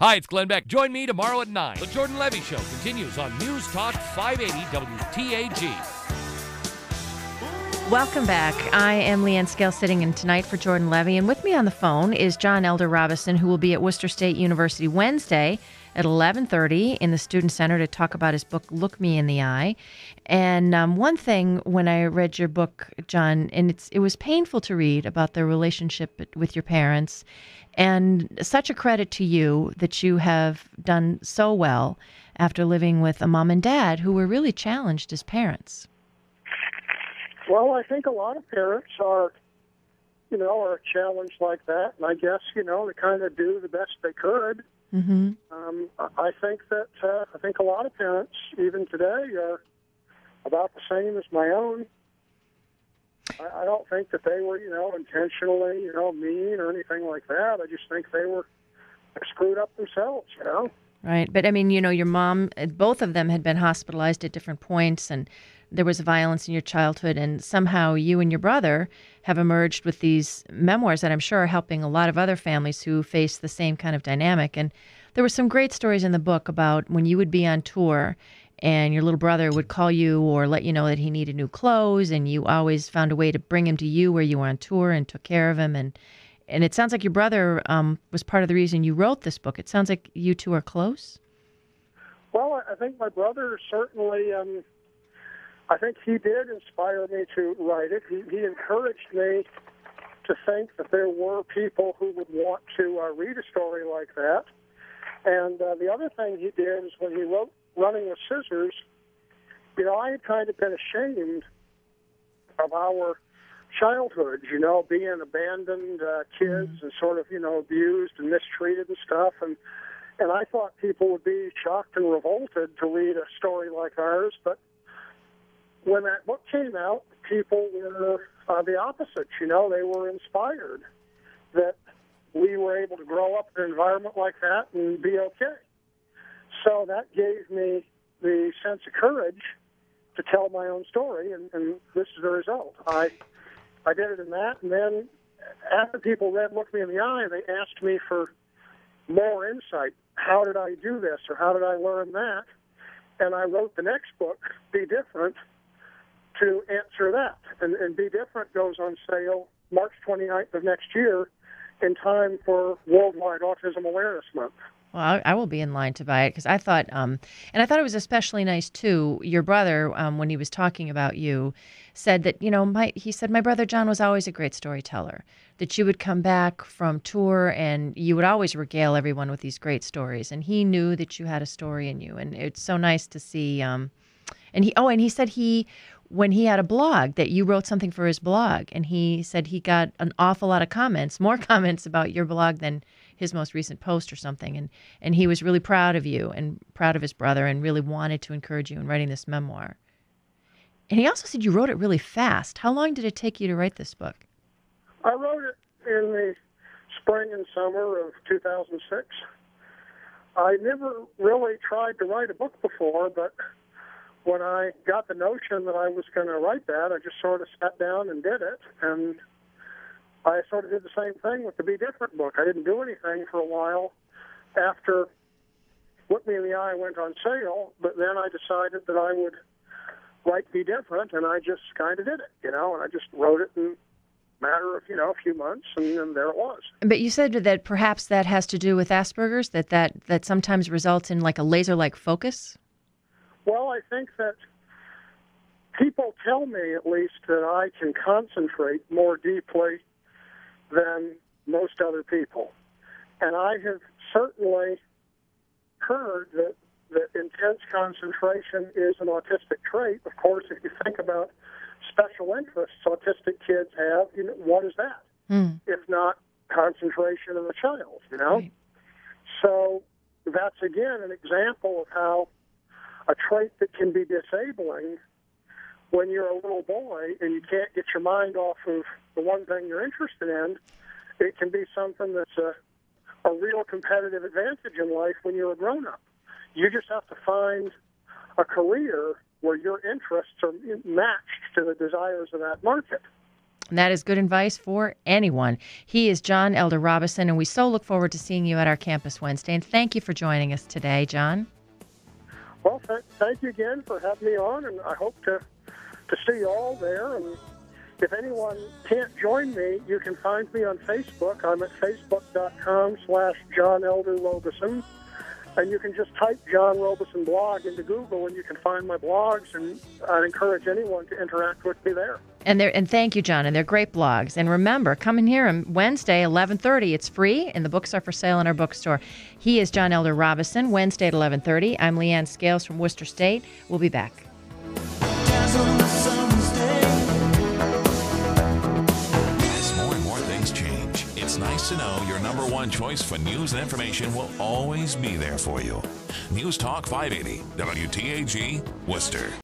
Hi, it's Glenn Beck. Join me tomorrow at 9. The Jordan Levy Show continues on News Talk 580 WTAG. Welcome back. I am Leanne Scale sitting in tonight for Jordan Levy, and with me on the phone is John Elder Robison, who will be at Worcester State University Wednesday at 11:30 in the Student Center to talk about his book, Look Me in the Eye. And one thing when I read your book, John, and it was painful to read about the relationship with your parents, and such a credit to you that you have done so well after living with a mom and dad who were really challenged as parents. Well, I think a lot of parents are challenged like that, and I guess, they kind of do the best they could. Mm-hmm. I think a lot of parents, even today, are about the same as my own. I don't think that they were, intentionally, mean or anything like that. I just think they were screwed up themselves, Right. But, I mean, your mom, both of them had been hospitalized at different points, and there was violence in your childhood, and somehow you and your brother have emerged with these memoirs that I'm sure are helping a lot of other families who face the same kind of dynamic. And there were some great stories in the book about when you would be on tour and your little brother would call you or let you know that he needed new clothes, and you always found a way to bring him to you where you were on tour and took care of him. And it sounds like your brother was part of the reason you wrote this book. It sounds like you two are close. Well, I think my brother certainly, I think he did inspire me to write it. He encouraged me to think that there were people who would want to read a story like that. And the other thing he did is when he wrote Running with Scissors, I had kind of been ashamed of our childhood, being abandoned kids and sort of, abused and mistreated and stuff. And I thought people would be shocked and revolted to read a story like ours. But when that book came out, people were the opposite. They were inspired that we were able to grow up in an environment like that and be okay. So that gave me the sense of courage to tell my own story, and this is the result. I did it in that, and then after people read Look Me in the Eye, they asked me for more insight. How did I do this, or how did I learn that? And I wrote the next book, Be Different, to answer that. And Be Different goes on sale March 29th of next year in time for Worldwide Autism Awareness Month. Well, I will be in line to buy it because I thought, and I thought it was especially nice too. Your brother, when he was talking about you, said that he said my brother John was always a great storyteller. That you would come back from tour and you would always regale everyone with these great stories, and he knew that you had a story in you, and it's so nice to see. And he said when he had a blog that you wrote something for his blog, and he said he got an awful lot of comments, more comments about your blog than his most recent post or something. And he was really proud of you and proud of his brother and really wanted to encourage you in writing this memoir. And he also said you wrote it really fast. How long did it take you to write this book? I wrote it in the spring and summer of 2006. I never really tried to write a book before, but when I got the notion that I was going to write that, I just sort of sat down and did it. And I sort of did the same thing with the Be Different book. I didn't do anything for a while after Look Me in the Eye went on sale, but then I decided that I would write Be Different, and I just kind of did it, and I just wrote it in a matter of, a few months, and there it was. But you said that perhaps that has to do with Asperger's, that sometimes results in like a laser-like focus? Well, I think that people tell me, at least, that I can concentrate more deeply than most other people. And I have certainly heard that intense concentration is an autistic trait. Of course, if you think about special interests autistic kids have, what is that? If not concentration of a child, Right. So that's, again, an example of how a trait that can be disabling when you're a little boy and you can't get your mind off of the one thing you're interested in, it can be something that's a real competitive advantage in life when you're a grown-up. You just have to find a career where your interests are matched to the desires of that market. And that is good advice for anyone. He is John Elder Robison, and we so look forward to seeing you at our campus Wednesday. And thank you for joining us today, John. Well, thank you again for having me on, and I hope to see you all there. And if anyone can't join me, you can find me on Facebook. I'm at facebook.com/John Elder Robison. And you can just type John Robison blog into Google, and you can find my blogs, and I'd encourage anyone to interact with me there. And thank you, John. And they're great blogs. And remember, come and hear him Wednesday, 11:30. It's free, and the books are for sale in our bookstore. He is John Elder Robison, Wednesday at 11:30. I'm Leanne Scales from Worcester State. We'll be back. As more and more things change, it's nice to know your number one choice for news and information will always be there for you. News Talk 580, WTAG, Worcester.